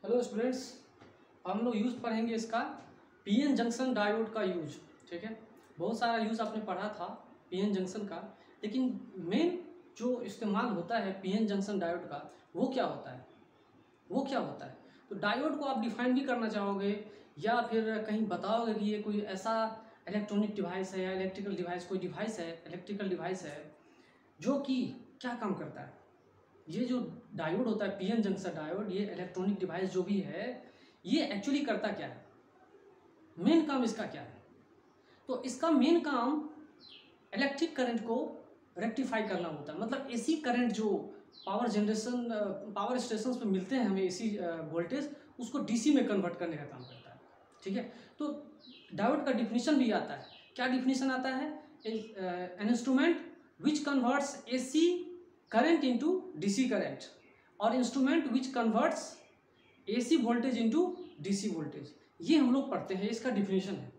Hello students, हम लोग use पढ़ेंगे इसका पीएन जंक्शन डायोड का यूज। ठीक है, बहुत सारा यूज़ आपने पढ़ा था पीएन जंक्शन का, लेकिन मेन जो इस्तेमाल होता है पीएन जंक्शन डायोड का वो क्या होता है, वो क्या होता है। तो डायोड को आप डिफाइन भी करना चाहोगे या फिर कहीं बताओगे कि ये कोई ऐसा इलेक्ट्रॉनिक डिवाइस है या इलेक्ट्रिकल डिवाइस, कोई डिवाइस है, इलेक्ट्रिकल डिवाइस है जो कि क्या काम करता है। ये जो डायोड होता है पीएन जंक्शन डायोड, ये इलेक्ट्रॉनिक डिवाइस जो भी है ये एक्चुअली करता क्या है, मेन काम इसका क्या है। तो इसका मेन काम इलेक्ट्रिक करंट को रेक्टिफाई करना होता है। मतलब एसी करंट जो पावर जनरेशन पावर स्टेशन पे मिलते हैं हमें एसी वोल्टेज, उसको डीसी में कन्वर्ट करने का काम करता है। ठीक है, तो डायोड का डिफिनीशन भी आता है। क्या डिफिनीशन आता है? An instrument which converts AC current into DC current और instrument which converts AC voltage into DC voltage. ये हम लोग पढ़ते हैं, इसका डिफिनीशन है।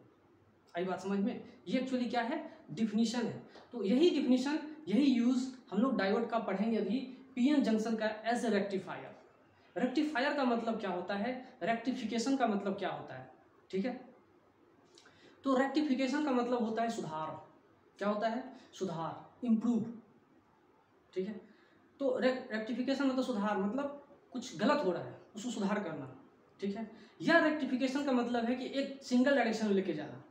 आई बात समझ में? ये एक्चुअली क्या है? डिफिनीशन है। तो यही डिफिनीशन, यही यूज हम लोग डायोड का पढ़ेंगे अभी पीएन जंक्शन का एज ए रेक्टिफायर। रेक्टिफायर का मतलब क्या होता है, रेक्टिफिकेशन का मतलब क्या होता है। ठीक है, तो रेक्टिफिकेशन का मतलब होता है सुधार। क्या होता है? सुधार, इम्प्रूव। ठीक है, तो रेक्टिफिकेशन मतलब सुधार, मतलब कुछ गलत हो रहा है उसको सुधार करना। ठीक है, या रेक्टिफिकेशन का मतलब है कि एक सिंगल डायरेक्शन में लेके जाना,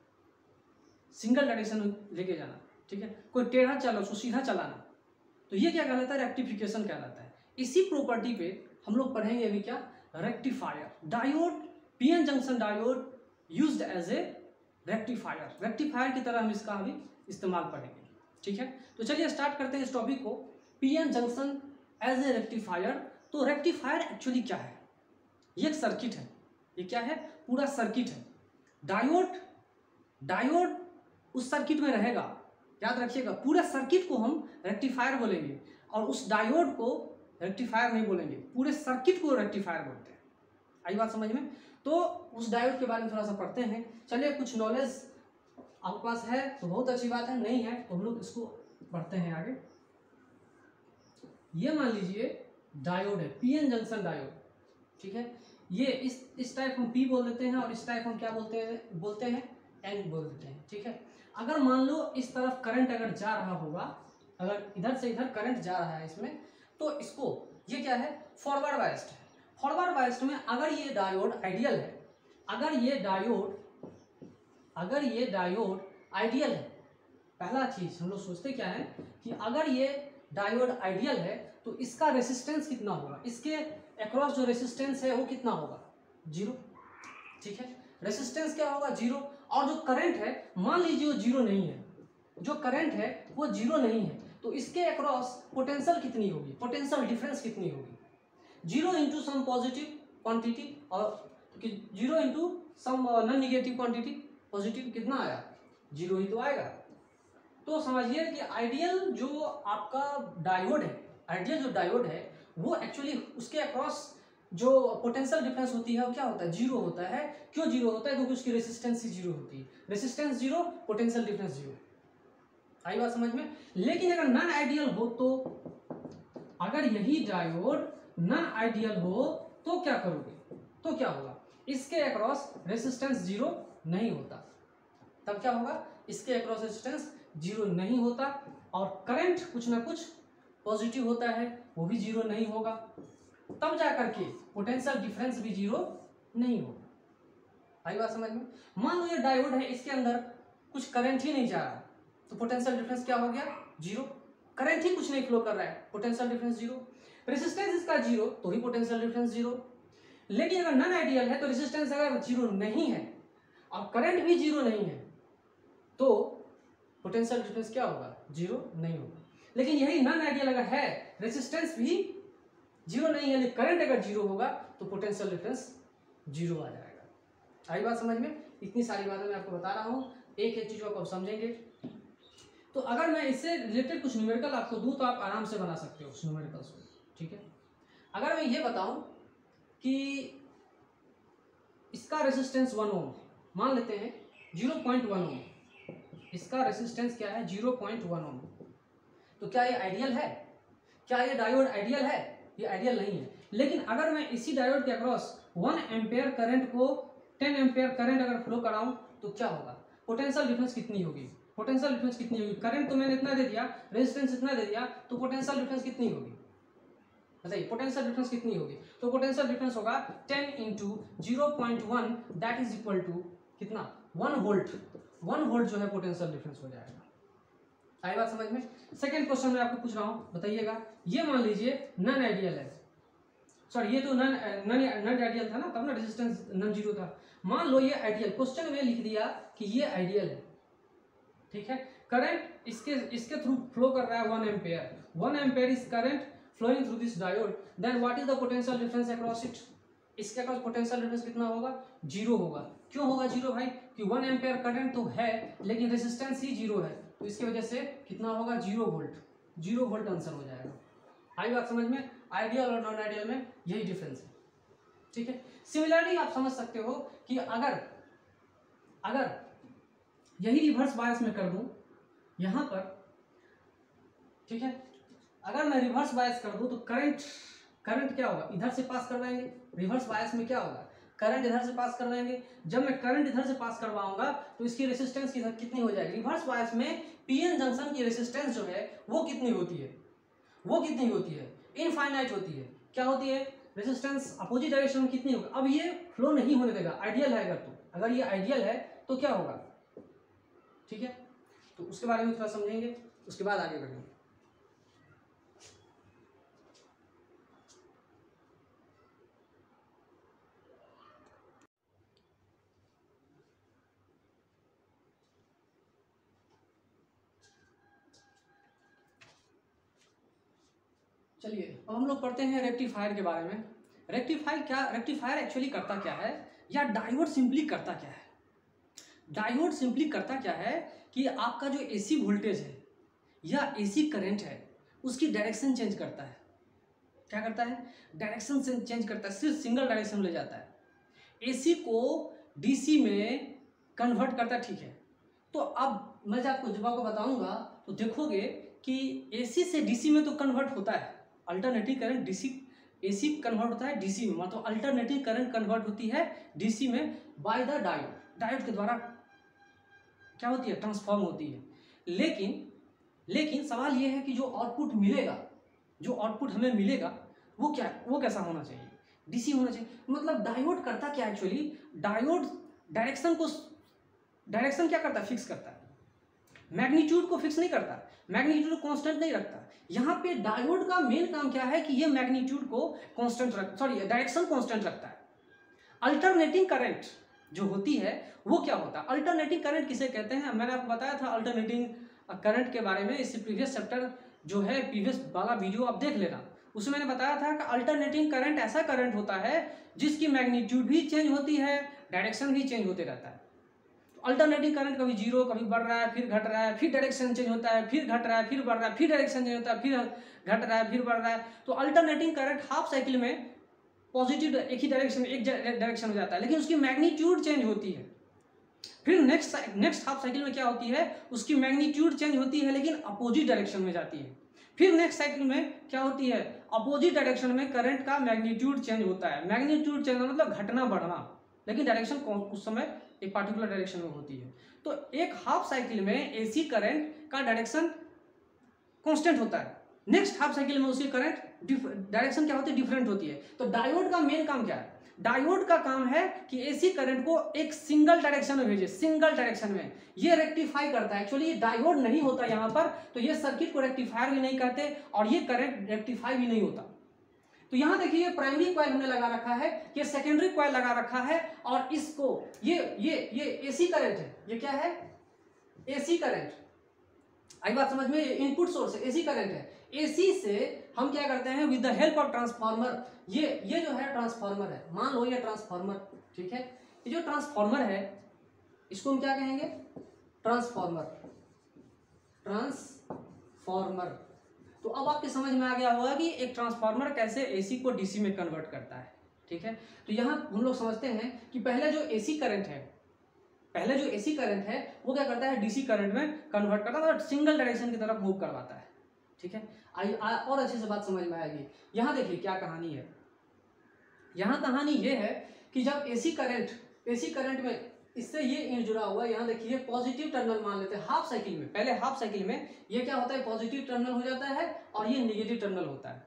सिंगल डायरेक्शन में लेके जाना। ठीक है, कोई टेढ़ा चला उसको सीधा चलाना, तो ये क्या कहलाता है? रेक्टिफिकेशन कहलाता है। इसी प्रॉपर्टी पे हम लोग पढ़ेंगे अभी क्या, rectifier. Diode, PN junction diode used as a rectifier. Rectifier की तरह हम इसका अभी इस्तेमाल पढ़ेंगे। ठीक है, तो चलिए स्टार्ट करते हैं इस टॉपिक को, PN junction as a rectifier. तो रेक्टिफायर एक्चुअली क्या है? ये एक सर्किट है। ये क्या है? पूरा सर्किट है। डायोड, डायोड उस सर्किट में रहेगा। याद रखिएगा, पूरा सर्किट को हम रेक्टिफायर बोलेंगे और उस डायोड को रेक्टिफायर नहीं बोलेंगे, पूरे सर्किट को रेक्टिफायर बोलते हैं। आई बात समझ में? तो उस डायोड के बारे में थोड़ा सा पढ़ते हैं। चलिए, कुछ नॉलेज आपके पास है तो बहुत अच्छी बात है, नहीं है तो हम लोग इसको पढ़ते हैं आगे। ये मान लीजिए डायोड है, पीएन जंक्शन डायोड। ठीक है, ये इस टाइप हम पी बोल देते हैं और इस टाइप हम क्या बोलते हैं एन बोल देते हैं। ठीक है, अगर मान लो इस तरफ करंट अगर जा रहा होगा, अगर इधर से इधर करंट जा रहा है इसमें, तो इसको, ये क्या है? फॉरवर्ड बायस्ड है। फॉरवर्ड बायस्ड में अगर ये डायोड आइडियल है, अगर ये डायोड आइडियल है, पहला चीज हम लोग सोचते क्या है कि अगर ये डायोड आइडियल है तो इसका रेसिस्टेंस कितना होगा, इसके अक्रॉस जो रेसिस्टेंस है वो कितना होगा? जीरो। ठीक है, रेसिस्टेंस क्या होगा? जीरो। और जो करंट है मान लीजिए वो जीरो नहीं है, जो करंट है वो जीरो नहीं है, तो इसके अक्रॉस पोटेंशियल कितनी होगी, पोटेंशियल डिफरेंस कितनी होगी? Zero into some positive quantity और zero into some non negative quantity, positive कितना आया? जीरो ही तो आएगा। तो समझिए कि आइडियल जो आपका डायोड है, आइडियल जो डायोड है वो एक्चुअली उसके अक्रॉस जो पोटेंशियल डिफरेंस होती है वो क्या होता है? जीरो होता है। क्यों जीरो होता है? क्योंकि उसकी रेसिस्टेंस ही जीरो होती है। Resistance zero, potential difference zero. आई बात समझ में? लेकिन अगर नॉन आइडियल हो, तो अगर यही डायोड नॉन आइडियल हो तो क्या करोगे? तो क्या होगा? इसके अक्रॉस रेसिस्टेंस जीरो नहीं होता, तब क्या होगा? इसके अक्रॉस रेसिस्टेंस जीरो नहीं होता और करंट कुछ ना कुछ पॉजिटिव होता है, वो भी जीरो नहीं होगा, तब जा करके पोटेंशियल डिफरेंस भी जीरो नहीं होगा। आई बात समझ में? मान लो ये डायोड है, इसके अंदर कुछ करंट ही नहीं जा रहा, तो पोटेंशियल डिफरेंस क्या हो गया? जीरो। करंट ही कुछ नहीं फ्लो कर रहा है, पोटेंशियल डिफरेंस जीरो। रेसिस्टेंस इसका जीरो तो ही पोटेंशियल डिफरेंस जीरो। लेकिन अगर नॉन आइडियल है तो रेसिस्टेंस अगर जीरो नहीं है और करंट भी जीरो नहीं है तो पोटेंशियल डिफरेंस क्या होगा? जीरो नहीं होगा। लेकिन यही नॉन आइडियल अगर है, रेसिस्टेंस भी जीरो नहीं है लेकिन करंट अगर जीरो होगा तो पोटेंशियल डिफरेंस जीरो आ जाएगा। आई बात समझ में? इतनी सारी बातें मैं आपको बता रहा हूँ, एक एक चीज़ों को आप समझेंगे। तो अगर मैं इससे रिलेटेड कुछ न्यूमेरिकल आपको दूँ तो आप आराम से बना सकते हो उस न्यूमेरिकल्स को। ठीक है, अगर मैं ये बताऊँ कि इसका रेसिस्टेंस 1 ओम मान लेते हैं, 0.1 ओम, इसका रेसिस्टेंस क्या है? 0.1 ओम। तो क्या ये आइडियल है? क्या ये डायोड आइडियल है? ये आइडियल नहीं है। लेकिन अगर मैं इसी डायोड के अक्रॉस 1 एम्पेयर करंट को 10 एम्पेयर करंट अगर फ्लो कराऊं तो क्या होगा, पोटेंशियल डिफरेंस कितनी होगी, पोटेंशियल डिफरेंस कितनी होगी, करंट तो मैंने इतना दे दिया, रेजिस्टेंस इतना दे दिया, तो पोटेंशियल डिफरेंस कितनी होगी बताइए, पोटेंशियल डिफरेंस कितनी होगी। तो पोटेंशियल डिफरेंस होगा 10 into 0.1 that is equal to कितना 1 वोल्ट। 1 वोल्ट जो है पोटेंशियल डिफरेंस हो जाएगा। आई बात समझ में। सेकंड क्वेश्चन मैं आपको पूछ रहा हूं, बताइएगा, ये मान लीजिए नॉन आइडियल है, सॉरी ये तो नॉन आइडियल था ना, तब ना रेजिस्टेंस नॉन जीरो था। मान लो ये आइडियल, क्वेश्चन में लिख दिया कि ये आइडियल है, ठीक है। करंट इसके थ्रू फ्लो कर रहा है 1 ampere, 1 ampere is current flowing through this diode, then what is the potential difference across it? इसके अक्रॉस पोटेंशियल डिफरेंस कितना होगा, 0 होगा। क्यों होगा 0 भाई, कि 1 एम्पेयर करंट तो है लेकिन रेजिस्टेंस ही 0 है, तो इसकी वजह से कितना होगा 0 वोल्ट, 0 वोल्ट आंसर हो जाएगा। आई बात समझ में। आइडियल और नॉन आइडियल में यही डिफरेंस है, ठीक है। सिमिलरली आप समझ सकते हो कि अगर यही रिवर्स बायस में कर दूं यहां पर, ठीक है, अगर मैं रिवर्स बायस कर दूं तो करंट क्या होगा, इधर से पास करवाएंगे। रिवर्स बायस में क्या होगा, करंट इधर से पास करवाएंगे। जब मैं करंट इधर से पास करवाऊंगा तो इसकी रेजिस्टेंस कितनी हो जाएगी। रिवर्स बायस में पीएन जंक्शन की रेजिस्टेंस जो है वो कितनी होती है, इनफाइनाइट होती है। क्या होती है, रेजिस्टेंस अपोजिट डायरेक्शन में कितनी होगी। अब ये फ्लो नहीं होने देगा, आइडियल है अगर ये आइडियल है तो क्या होगा, ठीक है। तो उसके बारे में थोड़ा समझेंगे, उसके बाद आगे बढ़ेंगे। चलिए अब हम लोग पढ़ते हैं रेक्टिफायर के बारे में। रेक्टिफायर एक्चुअली करता क्या है, या डायोड सिंपली करता क्या है। डायोड सिंपली करता क्या है कि आपका जो एसी वोल्टेज है या एसी करंट है उसकी डायरेक्शन चेंज करता है। क्या करता है, डायरेक्शन चेंज करता है, सिर्फ सिंगल डायरेक्शन में ले जाता है। एसी को डीसी में कन्वर्ट करता है, ठीक है। तो अब मैं जब आपको बताऊंगा तो देखोगे कि एसी से डीसी में तो कन्वर्ट होता है, अल्टरनेटिव करंट एसी कन्वर्ट होता है डीसी में, मतलब अल्टरनेटिव करंट कन्वर्ट होती है डीसी में बाय द डायोड के द्वारा क्या होती है, ट्रांसफॉर्म होती है। लेकिन सवाल यह है कि जो आउटपुट हमें मिलेगा वो कैसा होना चाहिए, डीसी होना चाहिए। मतलब डायोड करता क्या एक्चुअली, डायोड डायरेक्शन क्या करता है, फिक्स करता है। मैग्नीट्यूड को फिक्स नहीं करता, मैग्नीट्यूड कांस्टेंट नहीं रखता। यहाँ पे डायोड का मेन काम क्या है कि ये मैग्नीट्यूड को डायरेक्शन कांस्टेंट रखता है। अल्टरनेटिंग करंट जो होती है वो क्या होता है, अल्टरनेटिंग करंट किसे कहते हैं। मैंने आपको बताया था अल्टरनेटिंग करंट के बारे में, इससे प्रीवियस चैप्टर जो है, प्रीवियस वाला वीडियो आप देख लेना, उसमें मैंने बताया था कि अल्टरनेटिंग करंट ऐसा करंट होता है जिसकी मैग्नीट्यूड भी चेंज होती है, डायरेक्शन भी चेंज होते रहता है। अल्टरनेटिंग करंट कभी 0 कभी बढ़ रहा है फिर घट रहा है, फिर डायरेक्शन चेंज होता है, फिर घट रहा है फिर बढ़ रहा है, फिर डायरेक्शन चेंज होता है, फिर घट रहा है फिर बढ़ रहा है। तो अल्टरनेटिंग करंट हाफ साइकिल में पॉजिटिव एक डायरेक्शन हो जाता है, लेकिन उसकी मैग्नीट्यूड चेंज होती है। फिर नेक्स्ट हाफ साइकिल में क्या होती है, उसकी मैग्नीट्यूड चेंज होती है लेकिन अपोजिट डायरेक्शन में जाती है। फिर नेक्स्ट साइकिल में क्या होती है, अपोजिट डायरेक्शन में करंट का मैग्नीट्यूड चेंज होता है। मैग्नीट्यूड चेंज मतलब घटना बढ़ना, लेकिन डायरेक्शन उस समय एक पार्टिकुलर डायरेक्शन में होती है। तो एक हाफ साइकिल में एसी करंट का डायरेक्शन कांस्टेंट होता है, नेक्स्ट हाफ साइकिल में उसकी करंट डायरेक्शन क्या होती है, डिफरेंट होती है। तो डायोड का मेन काम क्या है, डायोड का काम है कि एसी करंट को एक सिंगल डायरेक्शन में भेजे, सिंगल डायरेक्शन में। ये रेक्टिफाई करता है। एक्चुअली डायोड नहीं होता यहाँ पर, तो ये सर्किट को रेक्टिफायर भी नहीं कहते और ये करंट रेक्टिफाई भी नहीं होता। तो यहां देखिए प्राइमरी कॉइल हमने लगा रखा है, ये सेकेंडरी कॉइल लगा रखा है, और इसको ये एसी करंट है। ये क्या है, एसी करंट। आई बात समझ में, इनपुट सोर्स है, एसी करंट है। एसी से हम क्या करते हैं, with the help of transformer, ये जो है ट्रांसफार्मर है, मान लो ये ट्रांसफार्मर, ठीक है। ये जो ट्रांसफार्मर है इसको हम क्या कहेंगे, ट्रांसफार्मर। तो अब आपके समझ में आ गया होगा कि एक ट्रांसफार्मर कैसे एसी को डीसी में कन्वर्ट करता है, ठीक है। तो यहाँ हम लोग समझते हैं कि पहले जो एसी करंट है वो क्या करता है, डीसी करंट में कन्वर्ट करता है और सिंगल डायरेक्शन की तरफ मूव करवाता है, ठीक है, और अच्छे से बात समझ में आएगी। यहाँ देखिए क्या कहानी है। यहाँ कहानी ये है कि जब एसी करंट में इससे ये इंड जुड़ा हुआ है, यहाँ देखिए पॉजिटिव टर्मिनल मान लेते हैं हाफ साइकिल में। पहले हाफ साइकिल में ये क्या होता है, पॉजिटिव टर्मिनल हो जाता है और ये नेगेटिव टर्मिनल होता है।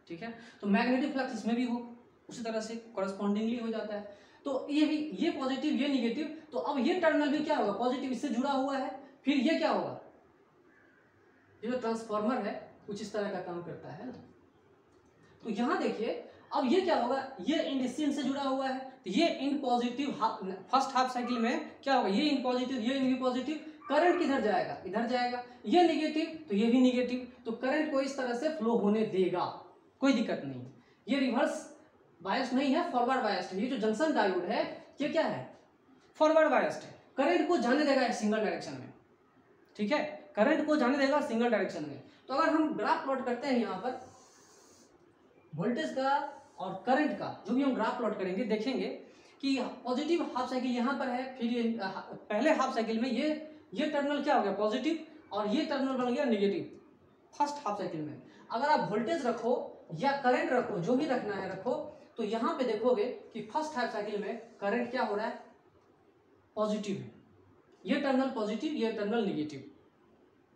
ठीक है, तो मैग्नेटिक फ्लक्स इसमें भी हो उसी तरह से कॉरेस्पॉन्डिंगली हो जाता है। तो ये भी, ये पॉजिटिव ये निगेटिव, तो अब ये टर्मिनल भी क्या होगा, पॉजिटिव इससे जुड़ा हुआ है। फिर ये क्या होगा, ये जो ट्रांसफार्मर है कुछ इस तरह का काम करता है। तो यहाँ देखिए अब ये क्या होगा, ये इंड इस इंड से जुड़ा हुआ है, तो ये end positive first half cycle में क्या होगा, ये इंड पॉजिटिव ये इंड भी पॉजिटिव, करंट किधर जाएगा, इधर जाएगा। ये निगेटिव तो ये भी निगेटिव, तो करंट को इस तरह से फ्लो होने देगा, कोई दिक्कत नहीं। ये रिवर्स बायस नहीं है, फॉरवर्ड बायस्ड है। ये जो जंक्शन डायोड है ये क्या है, फॉरवर्ड बायस्ड है, करंट को जाने देगा एक सिंगल डायरेक्शन में। ठीक है, करंट को जाने देगा सिंगल डायरेक्शन में। तो अगर हम ग्राफ प्लॉट करते हैं यहाँ पर वोल्टेज का और करंट का, जो भी हम ग्राफ प्लॉट करेंगे देखेंगे कि पॉजिटिव हाफ साइकिल यहाँ पर है, फिर ये पहले हाफ साइकिल में ये टर्मिनल क्या हो गया पॉजिटिव और ये टर्मिनल बन गया नेगेटिव फर्स्ट हाफ साइकिल में। अगर आप वोल्टेज रखो या करंट रखो, जो भी रखना है रखो, तो यहाँ पे देखोगे कि फर्स्ट हाफ साइकिल में करंट क्या हो रहा है, पॉजिटिव है, ये टर्मिनल पॉजिटिव ये टर्मिनल नेगेटिव।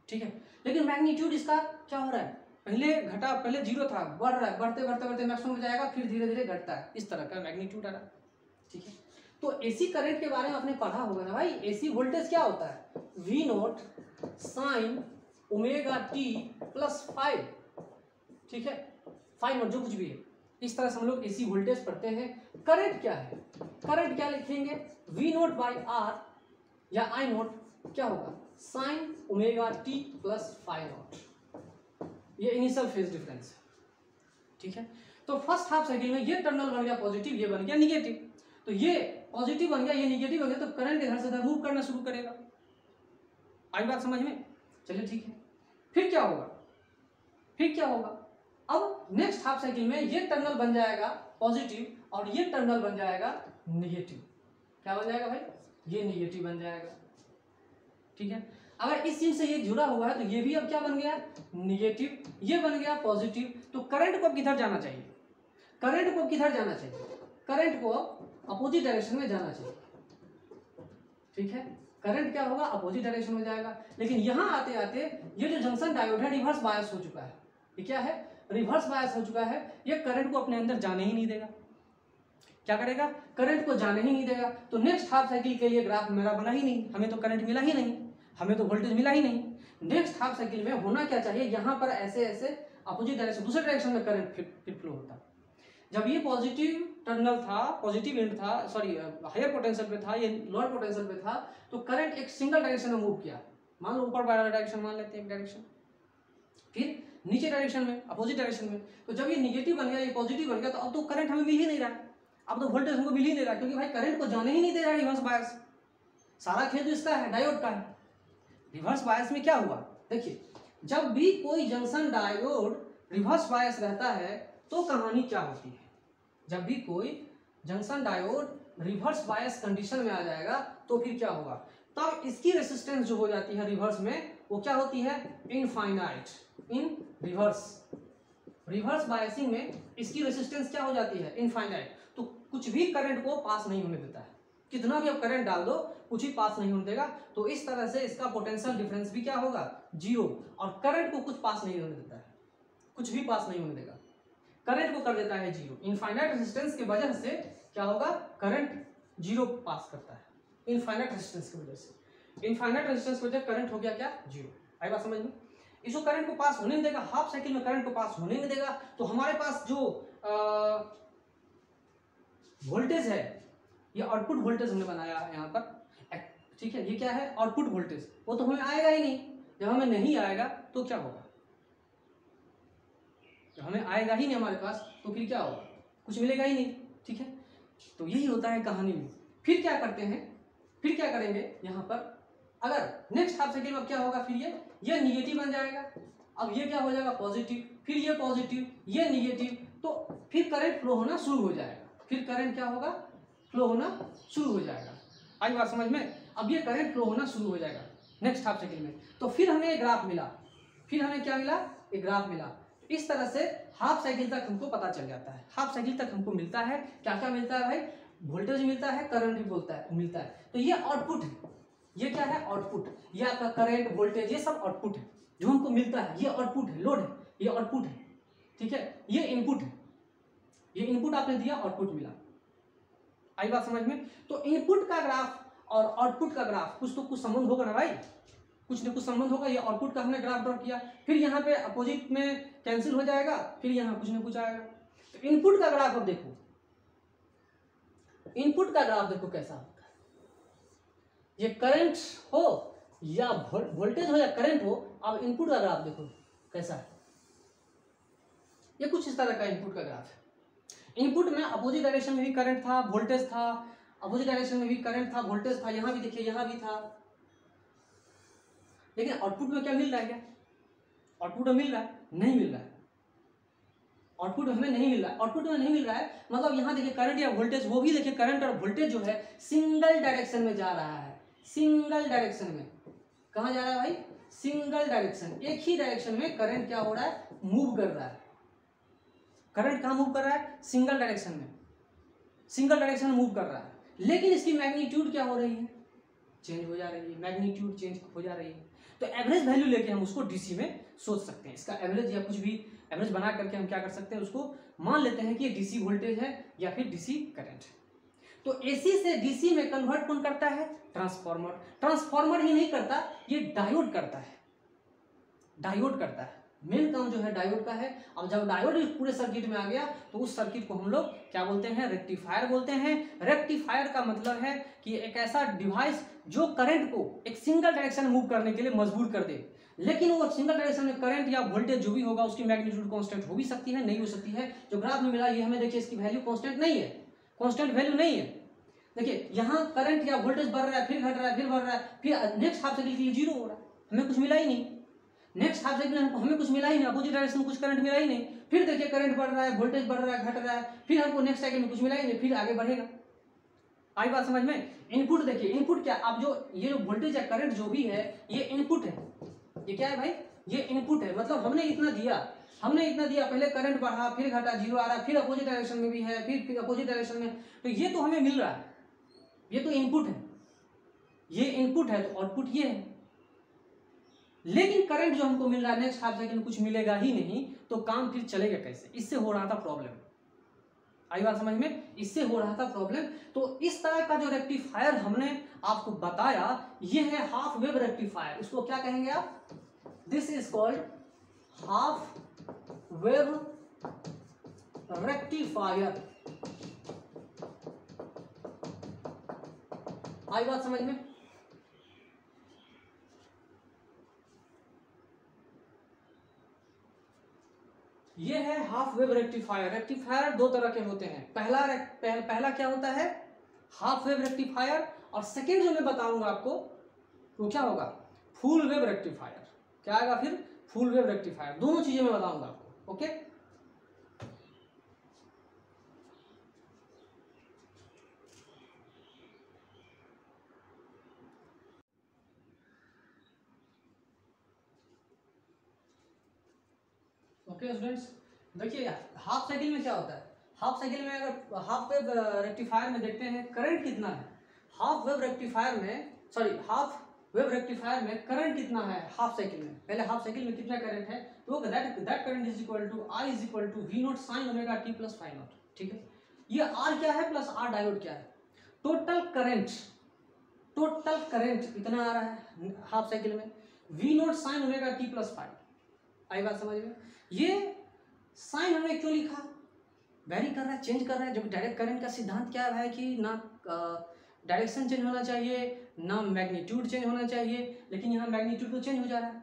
ठीक है, लेकिन मैग्नीट्यूड इसका क्या हो रहा है, पहले जीरो था, बढ़ रहा है, बढ़ते बढ़ते बढ़ते मैक्सिमम जाएगा, फिर धीरे धीरे घटता है, इस तरह का मैग्नीट्यूड आ रहा है। ठीक है, तो एसी करंट के बारे में आपने पढ़ा होगा ना भाई। एसी वोल्टेज क्या होता है, V naught sine omega T plus 5। ठीक है, 5 नॉट जो कुछ भी है, इस तरह से हम लोग एसी वोल्टेज पढ़ते हैं। करंट क्या है, करंट क्या लिखेंगे, वी नॉट बाई आर या आई नॉट क्या होगा, sign omega T plus 5 not. ये इनिशियल फेज डिफरेंस है। ठीक है, तो फर्स्ट हाफ साइकिल में ये टर्मिनल बन गया पॉजिटिव, ये बन गया निगेटिव, तो ये पॉजिटिव बन गया ये निगेटिव हो गया, तो करंट इधर से इधर मूव करना शुरू करेगा। आई बात समझ में, चलिए ठीक है। फिर क्या होगा, अब नेक्स्ट हाफ साइकिल में ये टर्मिनल बन जाएगा पॉजिटिव और ये टर्मिनल बन जाएगा निगेटिव। क्या बन जाएगा भाई, ये निगेटिव बन जाएगा। ठीक है, अगर इस चीज से ये जुड़ा हुआ है तो ये भी अब क्या बन गया, निगेटिव, ये बन गया पॉजिटिव। तो करंट को अब किधर जाना चाहिए, करंट को किधर जाना चाहिए, करंट को अपोजिट डायरेक्शन में जाना चाहिए। ठीक है, करंट क्या होगा, अपोजिट डायरेक्शन में जाएगा। लेकिन यहाँ आते आते ये जो जंक्शन डायोड है रिवर्स बायस हो चुका है। ये क्या है, रिवर्स बायस हो चुका है, ये करंट को अपने अंदर जाने ही नहीं देगा। क्या करेगा, करंट को जाने ही नहीं देगा। तो नेक्स्ट हाफ साइकिल के लिए ग्राफ मेरा बना ही नहीं, हमें तो करंट मिला ही नहीं, हमें तो वोल्टेज मिला ही नहीं। नेक्स्ट हाफ साइकिल में होना क्या चाहिए, यहाँ पर ऐसे ऐसे अपोजिट डायरेक्शन दूसरे डायरेक्शन में करंट फिर फ्लो होता। जब ये पॉजिटिव टर्मिनल था, पॉजिटिव एंड था, सॉरी हायर पोटेंशियल पे था, ये लोअर पोटेंशियल पे था, तो करंट एक सिंगल डायरेक्शन में मूव किया। मान लो ऊपर वाला डायरेक्शन मान लेते हैं एक डायरेक्शन, फिर नीचे डायरेक्शन में अपोजिट डायरेक्शन में। तो जब ये निगेटिव बन गया ये पॉजिटिव बन गया, तो अब तो करंट हमें मिल ही नहीं रहा, अब तो वोल्टेज हमको मिल ही नहीं रहा, क्योंकि भाई करंट को जाने ही नहीं दे रहा है रिवर्स बायस। सारा खेल इसका है, डायोड का है। रिवर्स बायस में क्या हुआ, देखिए जब भी कोई जंक्शन डायोड रिवर्स बायस रहता है तो कहानी क्या होती है, जब भी कोई junction diode reverse bias condition में आ जाएगा तो फिर क्या होगा, तब इसकी रेसिस्टेंस जो हो जाती है रिवर्स में वो क्या होती है, इनफाइनाइट। इन रिवर्स बायसिंग में इसकी रेसिस्टेंस क्या हो जाती है, इनफाइनाइट। तो कुछ भी करंट को पास नहीं होने देता है, कितना भी आप करंट डाल दो कुछ ही पास नहीं होने देगा। तो इस तरह से इसका पोटेंशियल डिफरेंस भी क्या होगा, जीरो, और करंट को कुछ पास नहीं होने देता है, कुछ भी पास नहीं होने देगा, करंट को कर देता है जीरो। इनफाइनाइट रेजिस्टेंस की वजह से क्या होगा, करंट जीरो पास करता है, इनफाइनाइट रेजिस्टेंस की वजह से। इनफाइनाइट रेजिस्टेंस की वजह से करंट हो गया क्या, जीरो। आई बात समझ में, इसको करंट को पास होने नहीं देगा, हाफ साइकिल में करंट को पास होने नहीं देगा। तो हमारे पास जो वोल्टेज है, ये आउटपुट वोल्टेज हमने बनाया यहाँ पर, ठीक है, ये क्या है, आउटपुट वोल्टेज, वो तो हमें आएगा ही नहीं। जब हमें नहीं आएगा तो क्या होगा, जब हमें आएगा ही नहीं हमारे पास तो फिर क्या होगा, कुछ मिलेगा ही नहीं। ठीक है, तो यही होता है कहानी में। फिर क्या करते हैं, फिर क्या करेंगे यहाँ पर, अगर नेक्स्ट हाफ साइकिल में क्या होगा, फिर ये निगेटिव बन जाएगा, अब ये क्या हो जाएगा पॉजिटिव, फिर ये पॉजिटिव ये निगेटिव, तो फिर करंट फ्लो होना शुरू हो जाएगा, फिर करंट क्या होगा, फ्लो होना शुरू हो जाएगा। आई बात समझ में, अब ये करंट फ्लो होना शुरू हो जाएगा नेक्स्ट हाफ साइकिल में। तो फिर हमें ग्राफ मिला, फिर हमें क्या मिला, एक ग्राफ मिला। इस तरह से हाफ साइकिल तक हमको पता चल जाता है। हाफ साइकिल तक हमको मिलता है क्या क्या मिलता है भाई, वोल्टेज मिलता है, करंट भी मिलता है। तो ये आउटपुट है, ये क्या है, आउटपुट। ये आपका करंट, वोल्टेज, ये सब आउटपुट है जो हमको मिलता है। ये आउटपुट है, लोड है, ये आउटपुट है, ठीक है। ये इनपुट है, ये इनपुट आपने दिया, आउटपुट मिला। आई बात समझ में। तो इनपुट का ग्राफ और आउटपुट का ग्राफ कुछ तो कुछ संबंध होगा ना भाई, कुछ न कुछ संबंध होगा। ये आउटपुट का हमने ग्राफ ड्रॉ किया, फिर यहाँ पे अपोजिट में कैंसिल हो जाएगा, फिर यहाँ कुछ न कुछ आएगा। तो इनपुट का ग्राफ अब देखो, इनपुट का ग्राफ देखो कैसा होता है। ये करंट हो या वोल्टेज हो या करंट हो, अब इनपुट का ग्राफ देखो कैसा है। ये कुछ इस तरह का इनपुट का ग्राफ है। इनपुट में अपोजिट डायरेक्शन में भी करंट था, वोल्टेज था, अपोजिट डायरेक्शन में भी करंट था, वोल्टेज था, यहाँ भी देखिए यहाँ भी था। लेकिन आउटपुट में क्या मिल रहा है, क्या आउटपुट में मिल रहा है, नहीं मिल रहा है। आउटपुट हमें नहीं मिल रहा है, आउटपुट में नहीं मिल रहा है। मतलब यहाँ देखिए करंट या वोल्टेज, वो भी देखिए करंट और वोल्टेज जो है सिंगल डायरेक्शन में जा रहा है, सिंगल डायरेक्शन में। कहाँ जा रहा है भाई, सिंगल डायरेक्शन, एक ही डायरेक्शन में करंट क्या हो रहा है, मूव कर रहा है। करंट कहाँ मूव कर रहा है, सिंगल डायरेक्शन में, सिंगल डायरेक्शन में मूव कर रहा है। लेकिन इसकी मैग्नीट्यूड क्या हो रही है, चेंज हो जा रही है, मैग्नीट्यूड चेंज हो जा रही है। तो एवरेज वैल्यू लेके हम उसको डीसी में सोच सकते हैं। इसका एवरेज या कुछ भी एवरेज बना करके हम क्या कर सकते हैं, उसको मान लेते हैं कि ये डीसी वोल्टेज है या फिर डीसी करंट है। तो एसी से डीसी में कन्वर्ट कौन करता है, ट्रांसफॉर्मर। ट्रांसफॉर्मर ही नहीं करता, ये डायोड करता है, डायोड करता है। मेन काम जो है डायोड का है। अब जब डायोड इस पूरे सर्किट में आ गया तो उस सर्किट को हम लोग क्या बोलते हैं, रेक्टिफायर बोलते हैं। रेक्टिफायर का मतलब है कि एक ऐसा डिवाइस जो करंट को एक सिंगल डायरेक्शन मूव करने के लिए मजबूर कर दे। लेकिन वो सिंगल डायरेक्शन में करंट या वोल्टेज जो भी होगा उसकी मैग्नीट्यूड कांस्टेंट हो भी सकती है, नहीं हो सकती है। जो ग्राफ में मिला ये हमें देखिए इसकी वैल्यू कांस्टेंट नहीं है, कांस्टेंट वैल्यू नहीं है। देखिए यहाँ करंट या वोल्टेज बढ़ रहा है, फिर घट रहा है, फिर बढ़ रहा है, फिर नेक्स्ट हाफ साइकिल के लिए जीरो हो रहा है, हमें कुछ मिला ही नहीं। नेक्स्ट हाफ साइकिल में हमें कुछ मिला ही नहीं, अपोजिट डायरेक्शन में कुछ करंट मिला ही नहीं। फिर देखिए करंट बढ़ रहा है, वोल्टेज बढ़ रहा है, घट रहा है, फिर हमको नेक्स्ट साइकिल में कुछ मिला ही नहीं, फिर आगे बढ़ेगा। आई बात समझ में। इनपुट देखिए, इनपुट क्या, अब जो ये जो वोल्टेज या करंट जो भी है ये इनपुट है। ये क्या है भाई, ये इनपुट है। मतलब हमने इतना दिया, हमने इतना दिया, पहले करंट बढ़ा, फिर घटा, जीरो आ रहा है, फिर अपोजिट डायरेक्शन में भी है, फिर अपोजिट डायरेक्शन में, तो ये तो हमें मिल रहा है, ये तो इनपुट है, ये इनपुट है। तो आउटपुट ये है। लेकिन करंट जो हमको मिल रहा है नेक्स्ट हाफ साइकिल में कुछ मिलेगा ही नहीं, तो काम फिर चलेगा कैसे, इससे हो रहा था प्रॉब्लम। आई बात समझ में, इससे हो रहा था प्रॉब्लम। तो इस तरह का जो रेक्टिफायर हमने आपको बताया ये है हाफ वेव रेक्टिफायर। इसको क्या कहेंगे आप, this is called half wave rectifier. आई बात समझ में। ये है हाफ वेव रेक्टिफायर। रेक्टिफायर दो तरह के होते हैं। पहला क्या होता है, हाफ वेव रेक्टिफायर, और सेकेंड जो मैं बताऊंगा आपको वो क्या होगा, फुल वेव रेक्टिफायर। क्या आएगा फिर, फुल वेव रेक्टिफायर। दोनों चीजें मैं बताऊंगा आपको, ओके। ओके स्टूडेंट्स, देखिए हाफ साइकिल में क्या होता है, हाफ साइकिल में अगर हाफ वेव रेक्टिफायर में देखते हैं करंट कितना है, हाफ वेव रेक्टिफायर में, सॉरी हाफ वेव रेक्टिफायर में करंट कितना है हाफ साइकिल में। पहले हाफ साइकिल में कितना करंट है, तो that current is equal to I is equal to V naught sine omega T plus five naught. ठीक है, ये आर क्या है प्लस आर डायोड क्या है, टोटल करंट इतना आ रहा है हाफ साइकिल में, V naught sine omega T plus five. आई बात समझ में। ये साइन हमने क्यों लिखा, वेरी कर रहा है, चेंज कर रहा है। जब डायरेक्ट करंट का सिद्धांत क्या है कि ना डायरेक्शन चेंज होना चाहिए ना मैग्नीट्यूड चेंज होना चाहिए, लेकिन यहाँ मैग्नीट्यूड तो चेंज हो जा रहा है।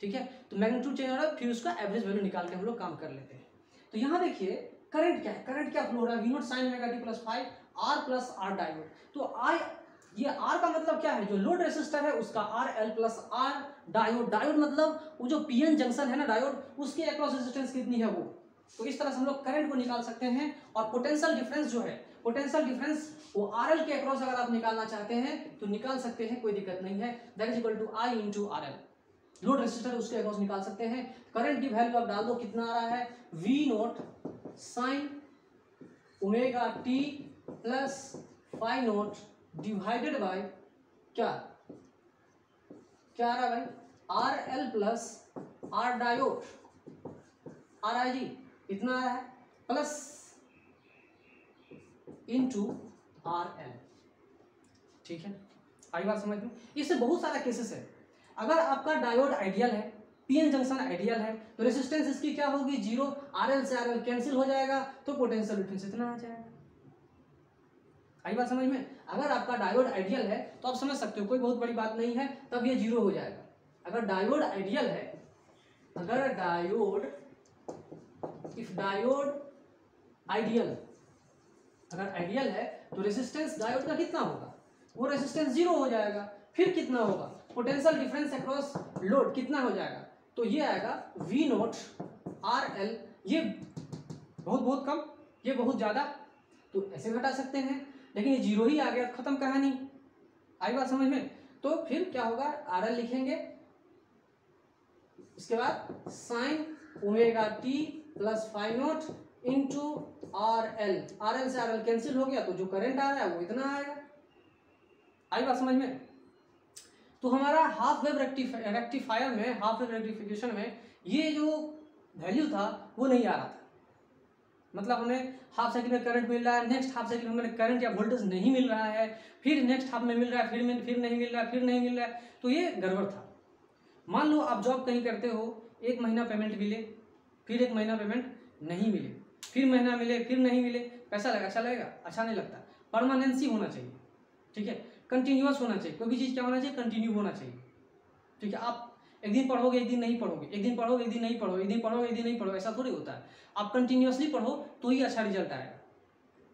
ठीक है, तो मैग्नीट्यूड चेंज हो रहा है, फिर उसका एवरेज वैल्यू निकाल के हम लोग काम कर लेते हैं। तो यहाँ देखिए करंट क्या है, करंट क्या फ्लो हो रहा है, V naught sine omega T plus five R plus R diode. तो आई, ये आर का मतलब क्या है, जो लोड रेसिस्टर है उसका R L plus R diode. Diode मतलब वो जो पीएन जंक्शन है ना डायोड, उसके अक्रॉस रेजिस्टेंस कितनी है वो। तो इस तरह से हम लोग करंट को निकाल सकते हैं। और पोटेंशियल डिफरेंस जो है, पोटेंशियल डिफरेंस वो आरएल के अक्रॉस अगर आप निकालना चाहते हैं तो निकाल सकते हैं, कोई दिक्कत नहीं है। That is equal to I into R L. Load resistor उसके अक्रॉस निकाल सकते हैं। करंट की वैल्यू आप डाल दो, कितना आ रहा है, V naught sine omega T plus phi naught divided by क्या क्या आ रहा है भाई, R L plus R diode, R I G इतना आ रहा है, प्लस इंटू आर एल। ठीक है, आई बात समझ में। इससे बहुत सारा केसेस है। अगर आपका डायोड आइडियल है, पीएन जंक्शन आइडियल है, तो रेजिस्टेंस इसकी क्या होगी, जीरो, आरएल से आरएल कैंसिल हो जाएगा, तो पोटेंशियल डिफरेंस इतना आ जाएगा। आई बात समझ में। अगर आपका डायोड आइडियल है तो आप समझ सकते हो, कोई बहुत बड़ी बात नहीं है, तब ये जीरो हो जाएगा। अगर डायोड आइडियल है, अगर डायोड इफ डायोड आइडियल, अगर आइडियल है तो रेजिस्टेंस डायोड का कितना होगा, वो रेजिस्टेंस जीरो हो जाएगा। फिर कितना होगा, पोटेंशियल डिफरेंस अक्रॉस लोड कितना हो जाएगा, तो ये आएगा वी नोट आर एल, ये बहुत बहुत कम, ये बहुत ज़्यादा, तो ऐसे घटा सकते हैं, लेकिन ये जीरो ही आ गया, खत्म कहानी। आई बात समझ में। तो फिर क्या होगा, आर एल लिखेंगे, इसके बाद sign omega T plus five note into R L, R L से आर एल कैंसिल हो गया, तो जो करंट आ रहा है वो इतना आएगा। आई बात समझ में। तो हमारा हाफ वेव रेक्टिफायर में, हाफ वेव रेक्टिफिकेशन में ये जो वैल्यू था वो नहीं आ रहा था, मतलब हमें हाफ साइकिल में करंट मिल रहा है, नेक्स्ट हाफ साइकिल में हमें करंट या वोल्टेज नहीं मिल रहा है, फिर नेक्स्ट हाफ में मिल रहा है, फिर नहीं मिल रहा है, फिर नहीं मिल रहा है, तो ये गड़बड़ था। मान लो आप जॉब कहीं करते हो, एक महीना पेमेंट मिले, फिर एक महीना पेमेंट नहीं मिले, फिर महीना मिले, फिर नहीं मिले, पैसा लगा, अच्छा लगेगा, अच्छा नहीं लगता। परमानेंसी होना चाहिए, ठीक है, कंटिन्यूअस होना चाहिए, कोई भी चीज़ क्या होना चाहिए, कंटिन्यू होना चाहिए। ठीक है, आप एक दिन पढ़ोगे, एक दिन नहीं पढ़ोगे, एक दिन पढ़ोगे, एक दिन नहीं पढ़ोगे, एक दिन पढ़ोगे, एक दिन नहीं पढ़ोगे, ऐसा थोड़ी होता है। आप कंटिन्यूअसली पढ़ो तो ही अच्छा रिजल्ट आएगा।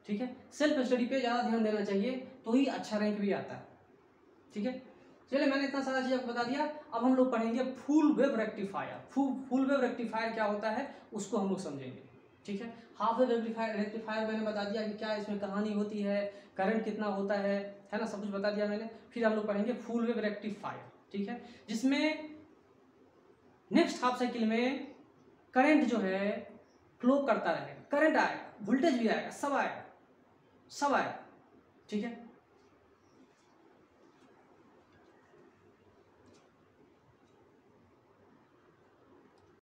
ठीक है, सेल्फ स्टडी पे ज़्यादा ध्यान देना चाहिए, तो ही अच्छा रैंक भी आता है। ठीक है, चलिए मैंने इतना सारा चीज़ आपको बता दिया। अब हम लोग पढ़ेंगे full wave rectifier. Full wave rectifier क्या होता है उसको हम लोग समझेंगे। ठीक है, हाफ वेव रेक्टिफायर मैंने बता दिया कि क्या इसमें कहानी होती है, करंट कितना होता है ना, सब कुछ बता दिया मैंने। फिर हम लोग पढ़ेंगे फुल वेव रेक्टिफायर। ठीक है, जिसमें नेक्स्ट हाफ साइकिल में करंट जो है फ्लो करता रहेगा, करंट आएगा, वोल्टेज भी आएगा, सब आएगा, सब आएगा। ठीक है,